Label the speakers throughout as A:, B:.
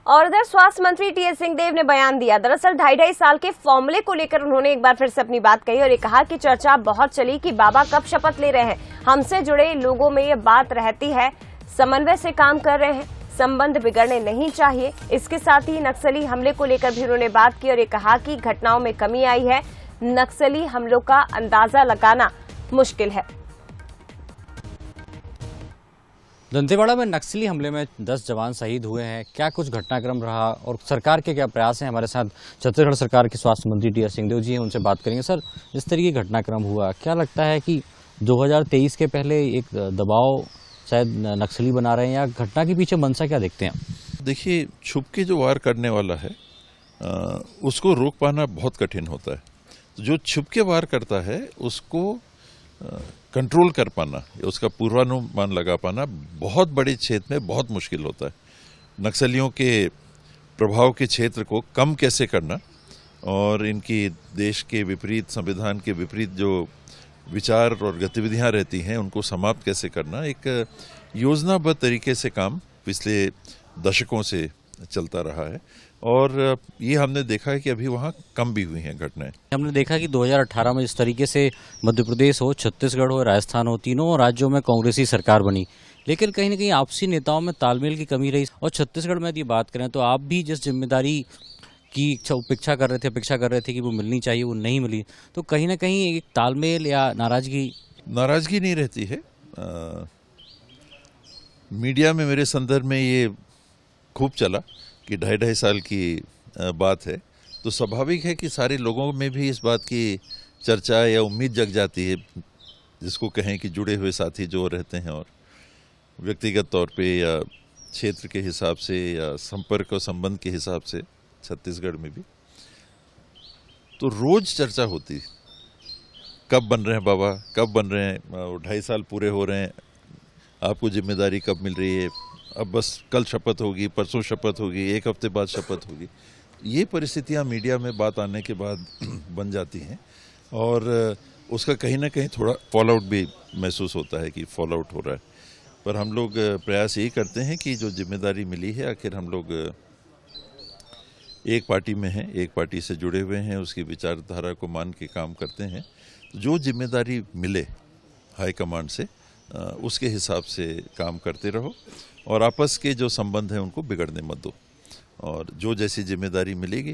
A: और उधर स्वास्थ्य मंत्री टीएस सिंहदेव ने बयान दिया। दरअसल 2.5 साल के फॉर्मूले को लेकर उन्होंने एक बार फिर से अपनी बात कही और ये कहा कि चर्चा बहुत चली कि बाबा कब शपथ ले रहे हैं। हमसे जुड़े लोगों में ये बात रहती है, समन्वय से काम कर रहे हैं, संबंध बिगड़ने नहीं चाहिए। इसके साथ ही नक्सली हमले को लेकर भी उन्होंने बात की और ये कहा कि घटनाओं में कमी आई है, नक्सली हमलों का अंदाजा लगाना मुश्किल है।
B: दंतेवाड़ा में नक्सली हमले में 10 जवान शहीद हुए हैं। क्या कुछ घटनाक्रम रहा और सरकार के क्या प्रयास हैं? हमारे साथ छत्तीसगढ़ सरकार के स्वास्थ्य मंत्री टीएस सिंहदेव जी हैं, उनसे बात करेंगे। सर, इस तरीके की घटनाक्रम हुआ, क्या लगता है कि 2023 के पहले एक दबाव शायद नक्सली बना रहे हैं या घटना के पीछे मंशा क्या देखते हैं?
C: देखिए, छुप के जो वार करने वाला है उसको रोक पाना बहुत कठिन होता है। जो छुप के वार करता है उसको कंट्रोल कर पाना, उसका पूर्वानुमान लगा पाना बहुत बड़े क्षेत्र में बहुत मुश्किल होता है। नक्सलियों के प्रभाव के क्षेत्र को कम कैसे करना और इनकी देश के विपरीत, संविधान के विपरीत जो विचार और गतिविधियां रहती हैं उनको समाप्त कैसे करना, एक योजनाबद्ध तरीके से काम पिछले दशकों से चलता रहा है और ये हमने देखा है कि अभी वहाँ कम भी हुई हैं घटनाएं।
B: हमने देखा कि 2018 में जिस तरीके से मध्य प्रदेश हो, छत्तीसगढ़ हो, राजस्थान हो, तीनों राज्यों में कांग्रेसी सरकार बनी, लेकिन कहीं न कहीं आपसी नेताओं में तालमेल की कमी रही। और छत्तीसगढ़ में यदि बात करें तो आप भी जिस जिम्मेदारी की अपेक्षा कर रहे थे कि वो मिलनी चाहिए, वो नहीं मिली, तो कहीं ना कहीं एक तालमेल या नाराजगी
C: नहीं रहती है। मीडिया में मेरे संदर्भ में ये खूब चला कि 2.5 साल की बात है, तो स्वाभाविक है कि सारे लोगों में भी इस बात की चर्चा या उम्मीद जग जाती है, जिसको कहें कि जुड़े हुए साथी जो रहते हैं और व्यक्तिगत तौर पे या क्षेत्र के हिसाब से या संपर्क और संबंध के हिसाब से छत्तीसगढ़ में भी तो रोज चर्चा होती, कब बन रहे हैं बाबा, कब बन रहे हैं, 2.5 साल पूरे हो रहे हैं, आपको जिम्मेदारी कब मिल रही है, अब बस कल शपथ होगी, परसों शपथ होगी, 1 हफ्ते बाद शपथ होगी। ये परिस्थितियां मीडिया में बात आने के बाद बन जाती हैं और उसका कहीं ना कहीं थोड़ा फॉल आउट भी महसूस होता है कि फॉल आउट हो रहा है। पर हम लोग प्रयास यही करते हैं कि जो जिम्मेदारी मिली है, आखिर हम लोग एक पार्टी में हैं, एक पार्टी से जुड़े हुए हैं, उसकी विचारधारा को मान के काम करते हैं। जो जिम्मेदारी मिले हाईकमांड से उसके हिसाब से काम करते रहो और आपस के जो संबंध हैं उनको बिगड़ने मत दो और जो जैसी जिम्मेदारी मिलेगी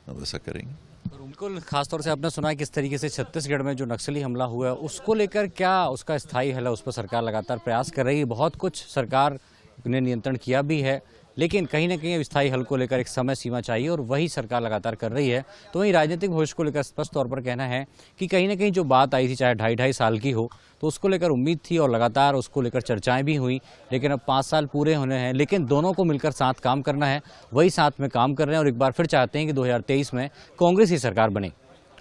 C: वैसा करेंगे।
B: बिल्कुल, खासतौर से आपने सुना है किस तरीके से छत्तीसगढ़ में जो नक्सली हमला हुआ है उसको लेकर क्या उसका स्थायी हल है, उस पर सरकार लगातार प्रयास कर रही है। बहुत कुछ सरकार ने नियंत्रण किया भी है, लेकिन कहीं ना कहीं स्थायी हल को लेकर एक समय सीमा चाहिए और वही सरकार लगातार कर रही है। तो वहीं राजनीतिक भविष्य को लेकर स्पष्ट तौर पर कहना है कि कहीं ना कहीं जो बात आई थी, चाहे 2.5 साल की हो, तो उसको लेकर उम्मीद थी और लगातार उसको लेकर चर्चाएं भी हुई, लेकिन अब 5 साल पूरे होने हैं, लेकिन दोनों को मिलकर साथ काम करना है, वही साथ में काम कर रहे हैं और एक बार फिर चाहते हैं कि 2023 में कांग्रेस ही सरकार बने।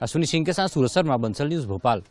B: अश्विनी सिंह के साथ सूरज शर्मा, बंसल न्यूज़, भोपाल।